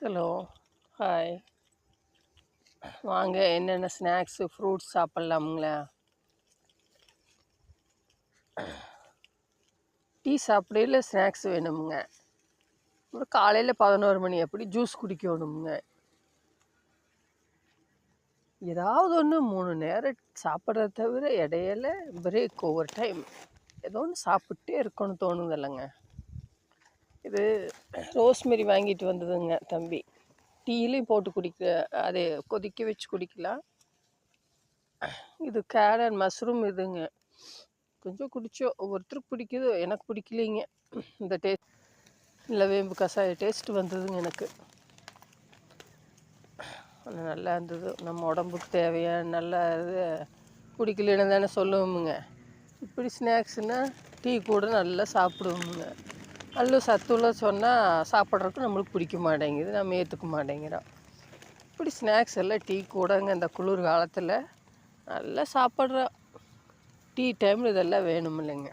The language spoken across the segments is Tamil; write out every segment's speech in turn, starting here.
Hello, hi. வாங்க என்னென்ன ஸ்நாக்ஸு, ஃப்ரூட்ஸ் சாப்பிட்லாமுங்களா? டீ சாப்பிடையில ஸ்நாக்ஸ் வேணுமுங்க. அப்புறம் காலையில் 11 மணி அப்படி ஜூஸ் குடிக்கணுமுங்க. ஏதாவது ஒன்று 3 நேரம் சாப்பிட்றத தவிர இடையில பிரேக் ஒவ்வொரு டைம் ஏதோ ஒன்று சாப்பிட்டே இருக்கணும்னு தோணுது இல்லைங்க. இது ரோஸ்மெரி வாங்கிட்டு வந்ததுங்க தம்பி. டீலையும் போட்டு குடிக்க, அதை கொதிக்க வச்சு குடிக்கலாம். இது கேரட் மஷ்ரூம் இதுங்க. கொஞ்சம் குடித்தோம். ஒவ்வொருத்தருக்கு பிடிக்குது, எனக்கு பிடிக்கலைங்க. இந்த டேஸ்ட் இல்லை, வேம்பு கசாய டேஸ்ட் வந்ததுங்க எனக்கு. ஆனால் நல்லா இருந்தது. நம்ம உடம்புக்கு தேவையான நல்லா இது குடிக்கலன்னு தானே சொல்லுவோமுங்க. இப்படி ஸ்நாக்ஸ்னால் டீ கூட நல்லா சாப்பிடுவோமுங்க. நல்ல சத்துள்ள சொன்னால் சாப்பிட்றதுக்கு நம்மளுக்கு பிடிக்க மாட்டேங்குது, நம்ம ஏற்றுக்க மாட்டேங்கிறோம். இப்படி ஸ்நாக்ஸ் எல்லாம் டீ கூடங்க இந்த குளிர் காலத்தில் நல்லா சாப்பிட்றோம். டீ டைமில் இதெல்லாம் வேணும் இல்லைங்க.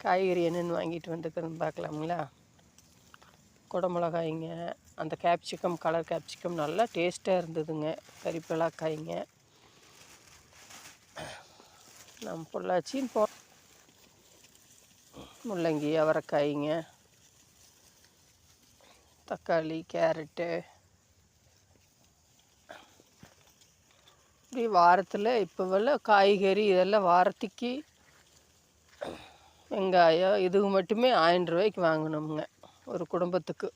காய்கறி என்னென்னு வாங்கிட்டு வந்துக்கிறேன்னு பார்க்கலாமுங்களா? குடமிளகாய்ங்க, அந்த கேப்சிகம், கலர் கேப்சிகம் நல்லா டேஸ்ட்டாக இருந்ததுங்க. கறிப்பிலாக்காய்ங்க, நம்ம பொள்ளாச்சின்னு முள்ளங்கி, அவரைக்காய்ங்க, தக்காளி, கேரட்டு. இப்படி வாரத்தில் இப்போவெல்லாம் காய்கறி இதெல்லாம் வாரத்துக்கு வெங்காயம் இதுக்கு மட்டுமே 1000 ரூபாய்க்கு வாங்கணுமுங்க ஒரு குடும்பத்துக்கு.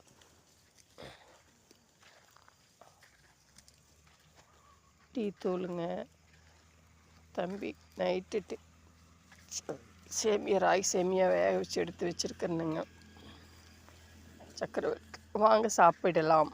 டீ தூளுங்க. தம்பி நைட்டு ராகி சேமியா வேக வச்சு எடுத்து வச்சுருக்கேனுங்க. சக்கரை வாங்க சாப்பிடலாம்.